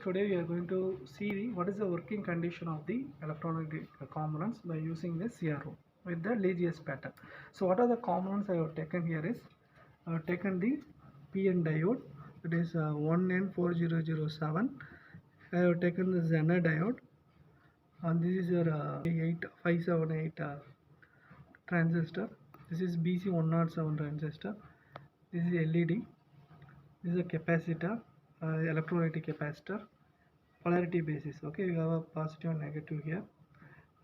Today we are going to see what is the working condition of the electronic components by using the CRO with the Lissajous pattern. So what are the components I have taken here is I have taken the PN diode, that is 1N4007. I have taken the Zener diode, and this is your 578 transistor. This is BC107 transistor. This is LED. This is a capacitor, electrolytic capacitor. Polarity basis. Okay, you have a positive and negative here,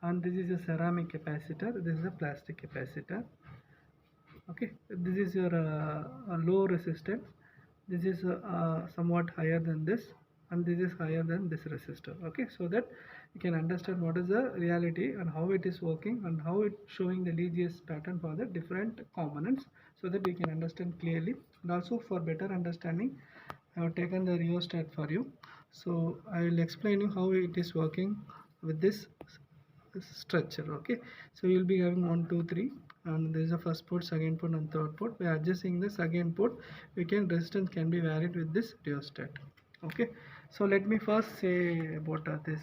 and this is a ceramic capacitor, this is a plastic capacitor. Okay, this is your low resistance, this is somewhat higher than this, and this is higher than this resistor. Okay, so that you can understand what is the reality and how it is working and how it showing the Lissajous pattern for the different components, so that we can understand clearly. And also for better understanding, I have taken the rheostat for you, so I will explain you how it is working with this structure. Okay, so you will be having 1 2 3, and there is a first port, second port, and third port. By adjusting the second port, we can resistance can be varied with this rheostat. Okay, so let me first say about this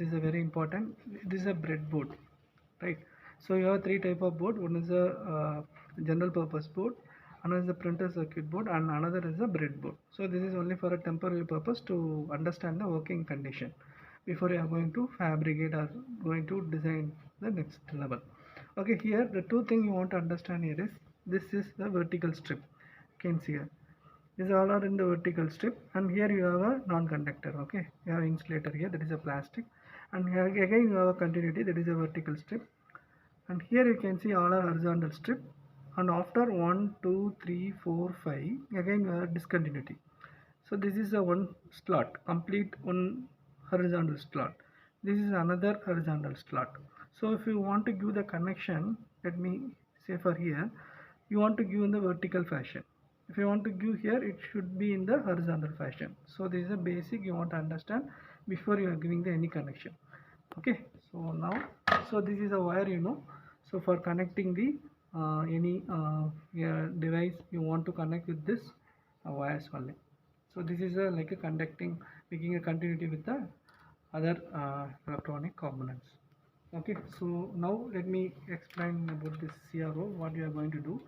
is a very important, this is a breadboard, right? So you have three type of board. One is a general purpose board, another is a printer circuit board, and another is a breadboard. So this is only for a temporary purpose to understand the working condition before you are going to fabricate or going to design the next level. Okay, here the two things you want to understand here is, this is the vertical strip, you can see here, these all are in the vertical strip, and here you have a non-conductor. Okay, you have insulator here, that is a plastic, and here again you have a continuity, that is a vertical strip, and here you can see all are horizontal strip, and after 1 2 3 4 5 again you have discontinuity. So this is a one slot, complete one horizontal slot, this is another horizontal slot. So if you want to give the connection, let me say for here, you want to give in the vertical fashion. If you want to give here, it should be in the horizontal fashion. So this is a basic you want to understand before you are giving the any connection. Okay, so now, so this is a wire, so for connecting the any device, you want to connect with this wires only. So this is like a conducting, making a continuity with the other electronic components. Okay, so now let me explain about this CRO, what we are going to do.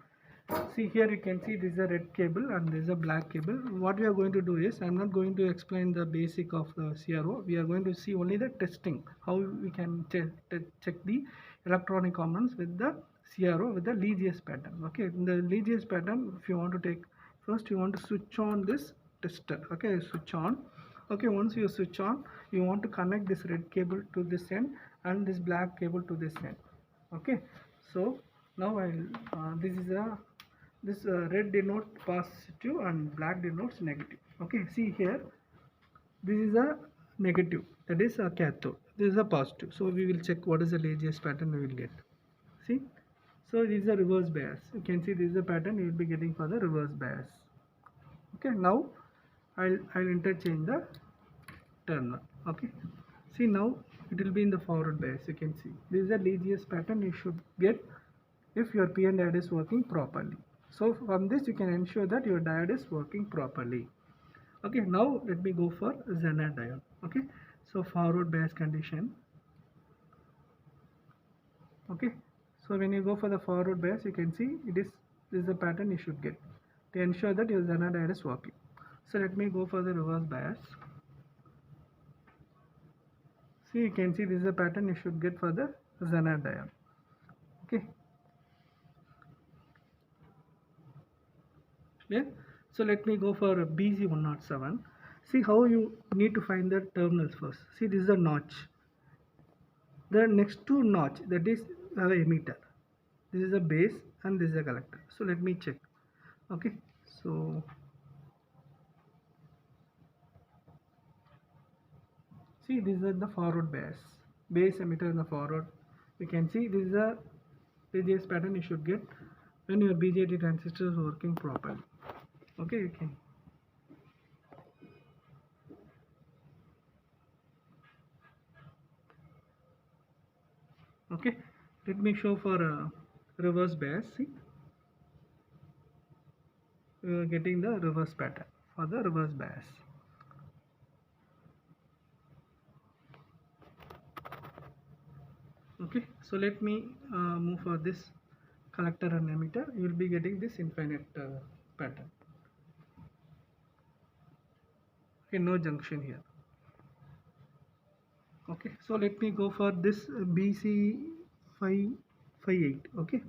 See here, you can see this is a red cable and this is a black cable. What we are going to do is, I am not going to explain the basic of the CRO. We are going to see only the testing, how we can check the electronic components with the CRO with the Lissajous pattern. Okay, in the Lissajous pattern, if you want to take, first you want to switch on this tester. Okay, switch on. Okay, once you switch on, you want to connect this red cable to this end and this black cable to this end. Okay, so now this is a, this red denotes positive and black denotes negative. Okay, see here, this is a negative, that is a cathode, this is a positive. So we will check what is the Lissajous pattern we will get. See, so this is a reverse bias, you can see this is the pattern you will be getting for the reverse bias. Okay, now I'll interchange the terminal. Okay, see now it will be in the forward bias. You can see this is a Lissajous pattern you should get if your PN diode is working properly. So from this you can ensure that your diode is working properly. Okay, now let me go for Zener diode. Okay, so forward bias condition. Okay, so when you go for the forward bias, you can see this is the pattern you should get to ensure that your Zener diode is working. So let me go for the reverse bias. See, you can see this is the pattern you should get for the Zener diode. Okay, yeah. So let me go for BC107. See how you need to find the terminals first. See, this is a notch. The next to notch, that is our emitter. This is a base and this is a collector. So let me check. Okay, so see, this is the forward base emitter in the forward. You can see this is a Lissajous pattern you should get when your BJT transistor is working properly. Okay, you can. Okay, let me show for a reverse bias. See, we are getting the reverse pattern for the reverse bias. Okay, so let me move for this collector and emitter. You will be getting this infinite pattern. Okay, no junction here. Okay, so let me go for this BC558. Okay,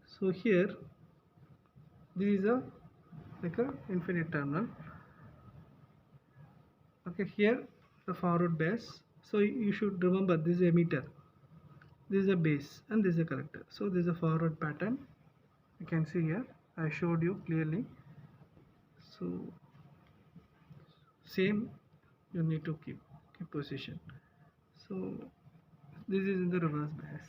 so here this is a like a infinite terminal. Okay, here the forward base. So you should remember this is emitter, this is a base, and this is a collector. So this is a forward pattern. You can see here I showed you clearly. So same you need to keep position. So this is in the reverse bias.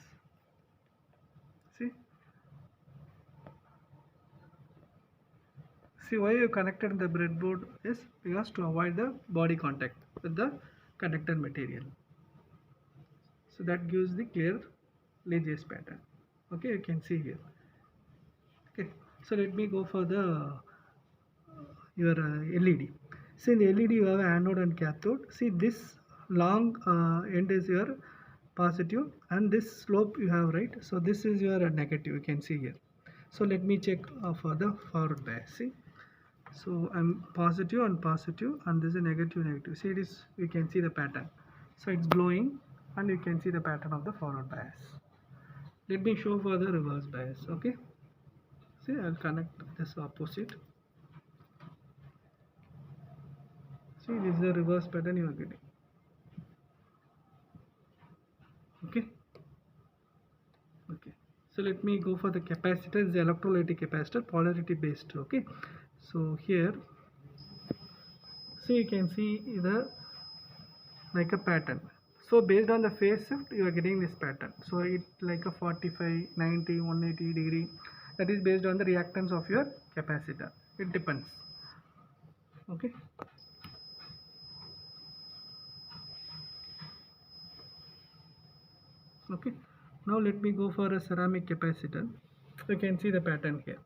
See why you connected the breadboard is because to avoid the body contact with the conductor material. So that gives the clear Lissajous pattern. Okay, you can see here. Okay, so let me go for the your LED. See in the LED you have anode and cathode. See this long end is your positive and this slope you have, right? So this is your negative, you can see here. So let me check for the forward bias. See, so I'm positive and positive and this is negative negative. See, it is, you can see the pattern. So it's glowing and you can see the pattern of the forward bias. Let me show for the reverse bias. Okay, see, I'll connect this opposite. See, this is the reverse pattern you are getting. Okay, okay, so let me go for the capacitor. The electrolytic capacitor, polarity based. Okay, so here see you can see the like a pattern. So based on the phase shift you are getting this pattern. So it like a 45, 90, 180 degree. That is based on the reactance of your capacitor. It depends. Okay. Okay. Now let me go for a ceramic capacitor. You can see the pattern here.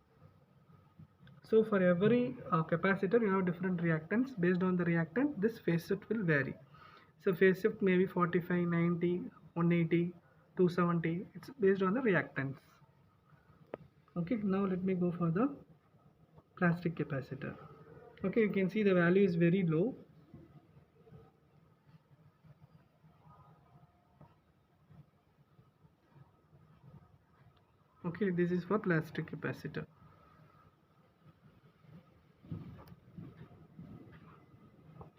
So for every capacitor you have different reactance. Based on the reactance this phase shift will vary. So phase shift may be 45, 90, 180, 270. It's based on the reactance. Okay, now let me go for the plastic capacitor. Okay, you can see the value is very low. Okay, this is for plastic capacitor.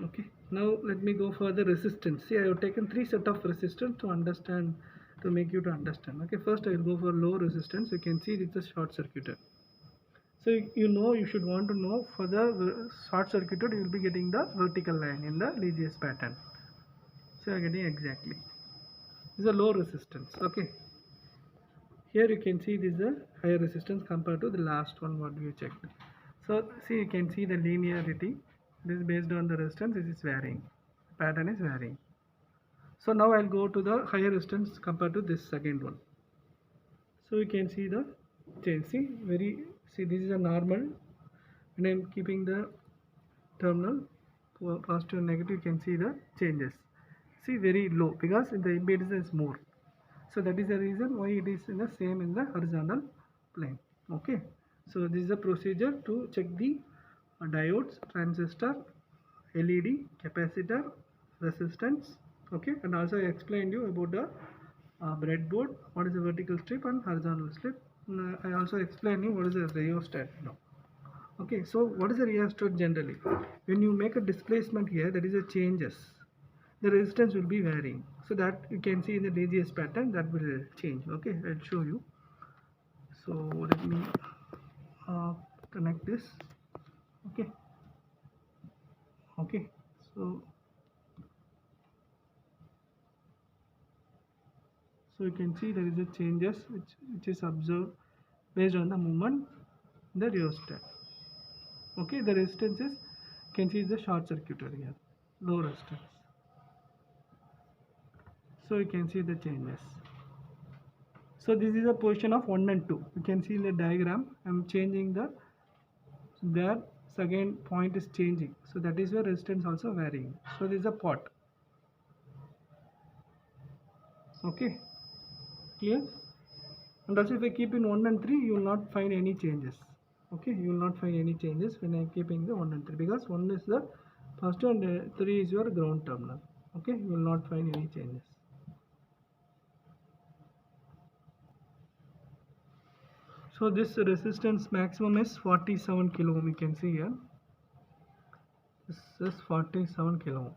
Okay, now let me go for the resistance. See, I have taken 3 set of resistance to understand, to make you to understand. Okay, first I will go for low resistance. You can see it's a short circuited. So you know, you should want to know for the short circuited you will be getting the vertical line in the Lissajous pattern. So you are getting exactly. This is a low resistance. Okay. Here you can see this is a higher resistance compared to the last one what we checked. So see, you can see the linearity. This is based on the resistance. This is varying. Pattern is varying. So now I'll go to the higher resistance compared to this second one. So you can see the change. See this is a normal. When I'm keeping the terminal positive and negative, you can see the changes. See, very low because the impedance is more. So that is the reason why it is in the same in the horizontal plane. Okay, so this is a procedure to check the diodes, transistor, LED, capacitor, resistance. Okay, and also I explained you about the breadboard, what is the vertical strip and horizontal strip. I also explained you what is the rheostat now. Okay, so what is the rheostat generally? When you make a displacement here, that is a changes. The resistance will be varying. So that you can see in the Lissajous pattern that will change. Okay, I'll show you. So let me connect this. Okay. Okay. So you can see there is a changes which is observed based on the movement in the rheostat. Okay, the resistance is, you can see the short circuit here, low resistance. So you can see the changes. So this is a position of 1 and 2. You can see in the diagram I am changing the, there second point is changing. So that is where resistance also varying. So this is a pot. Okay. Clear? And also if I keep in 1 and 3, you will not find any changes. Okay, you will not find any changes when I am keeping the 1 and 3, because 1 is the positive and 3 is your ground terminal. Okay, you will not find any changes. So this resistance maximum is 47 kilo ohm. You can see here. This is 47 kilo ohm.